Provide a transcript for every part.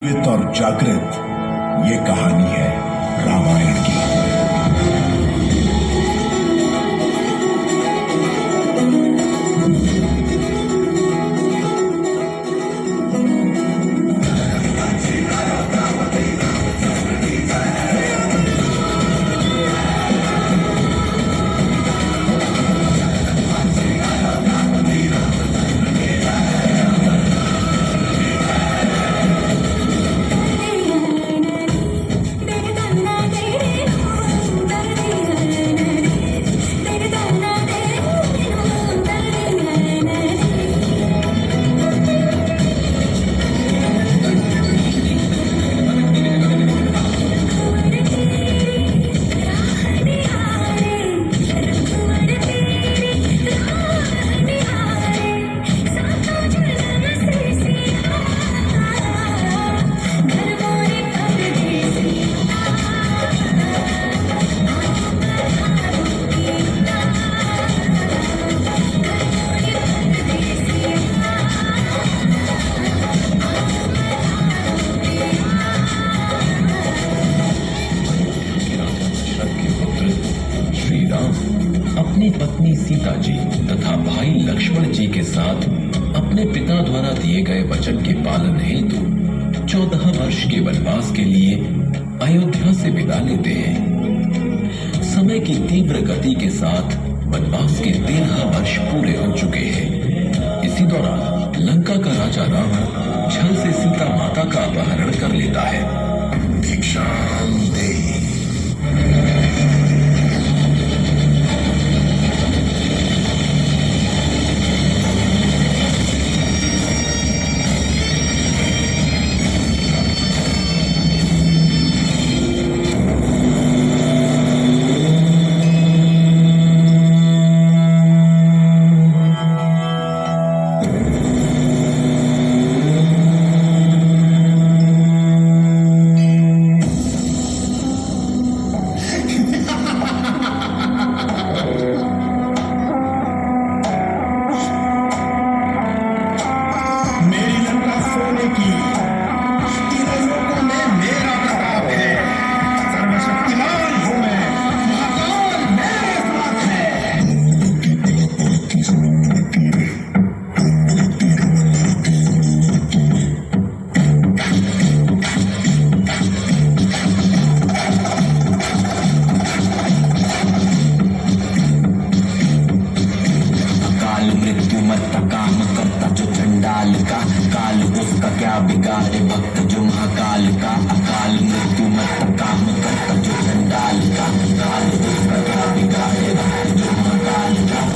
जीवित और जागृत ये कहानी है रामायण की। अपनी पत्नी सीता जी तथा भाई लक्ष्मण जी के साथ अपने पिता द्वारा दिए गए वचन के पालन हेतु 14 वर्ष के वनवास के लिए अयोध्या से विदा लेते हैं। समय की तीव्र गति के साथ वनवास के 13 वर्ष पूरे हो चुके हैं। इसी दौरान लंका का राजा रावण छल से सीता माता का अपहरण कर लेता है। भिक्षाम देहि। काल उसका क्या बिगाड़े भक्त जो महाकाल का। अकाल मृत्यु मत काम करता जो चंडाल का। काल उसका क्या बिगाड़े भक्त जो महाकाल का।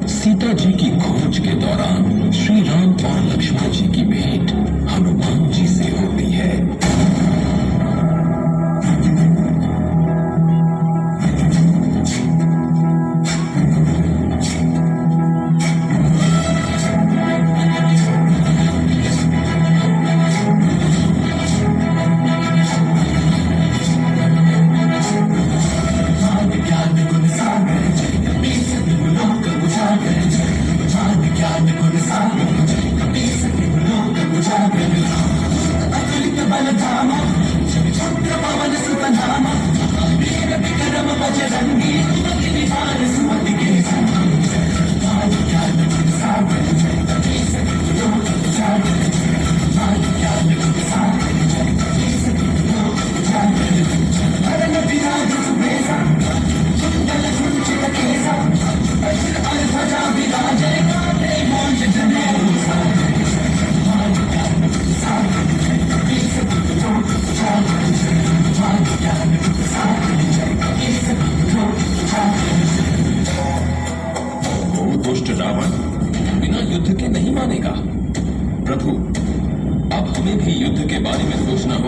सीता जी की खोज के दौरान श्री राम और लक्ष्मण जी की भेंट हनुमान जी से होती है।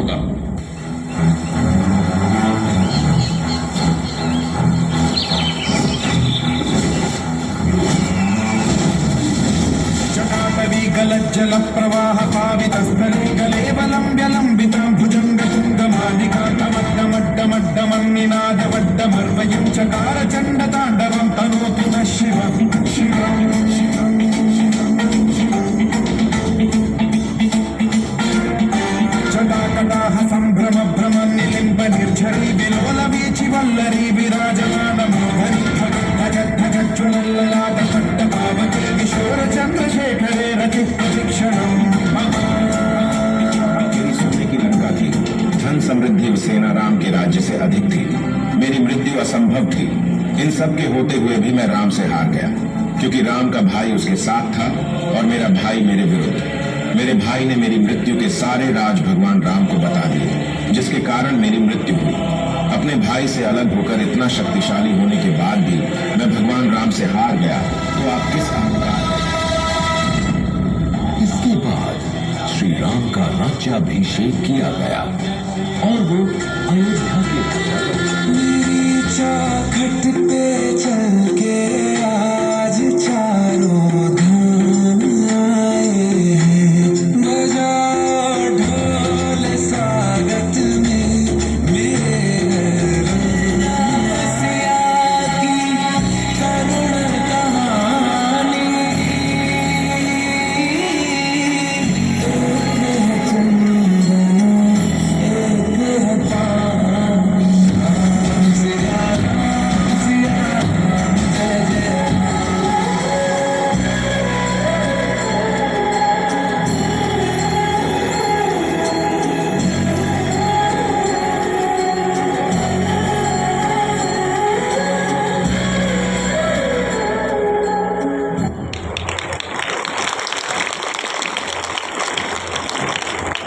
होगा। जटाटवी गलज्जल प्रवाह पावितस्थले गलेवलम्ब्य लम्बितां भुजङ्ग तुङ्गमालिका टमड्डमड्डमड्डमन्निनादवड्डमर्वयं चकार चण्डताण्डवं तनोतु नः जटाकटाह सम्भ्रम भ्रम निलिम्ब निर्झरी विलोल वीचि वल्लरी विराजमान मोहनी ढगज्जुलल्ललाट पट्ट पावके किशोर चन्द्रशेखरे रचित प्रशिक्षणम् मेरी सोने की लंका थी, धन समृद्धि और सेना राम के राज्य से अधिक थी। मेरी मृत्यु असंभव थी। इन सब के होते हुए भी मैं राम से हार गया, क्योंकि राम का भाई उसके साथ था और मेरा भाई मेरे विरुद्ध। मेरे भाई ने मेरी मृत्यु के सारे राज भगवान राम को बता दिए, जिसके कारण मेरी मृत्यु हुई। अपने भाई से अलग होकर इतना शक्तिशाली होने के बाद भी मैं भगवान राम से हार गया, तो आप किस अहंकार? इसके बाद श्री राम का राज्याभिषेक किया गया और वो अयोध्या के चौखट पे चल के आज चारों धाम आए हैं। बजाओ ढोल स्वागत में मेरे सिया की करुण कहानी।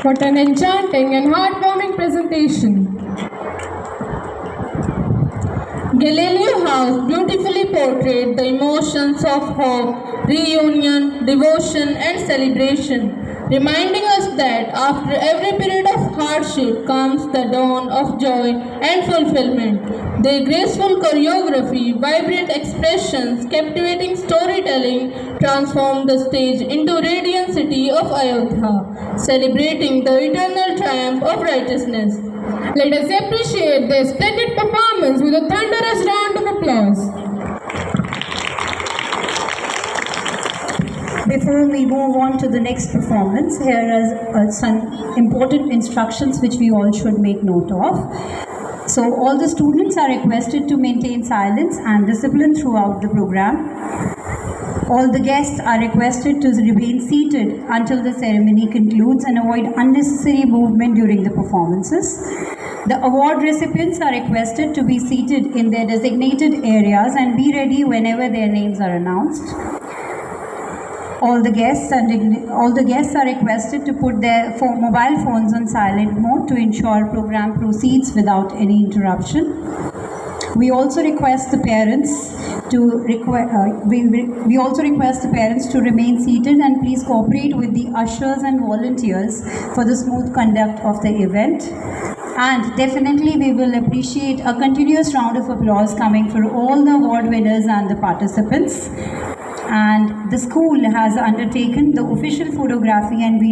What an enchanting and heartwarming presentation. Galileo House beautifully portrayed the emotions of hope, reunion, devotion and celebration, reminding us that after every period of hardship comes the dawn of joy and fulfillment. Their graceful choreography, vibrant expressions, captivating storytelling transformed the stage into radiant city of Ayodhya, celebrating the eternal triumph of righteousness. Let us appreciate their splendid performance with a thunderous round of applause. Before we move on to the next performance, here are some important instructions which we all should make note of. So all the students are requested to maintain silence and discipline throughout the program. All the guests are requested to remain seated until the ceremony concludes and avoid unnecessary movement during the performances. The award recipients are requested to be seated in their designated areas and be ready whenever their names are announced. All the guests are requested to put their mobile phones on silent mode to ensure program proceeds without any interruption. We also request the parents to remain seated and please cooperate with the ushers and volunteers for the smooth conduct of the event. And definitely we will appreciate a continuous round of applause coming for all the award winners and the participants. And the school has undertaken the official photography and video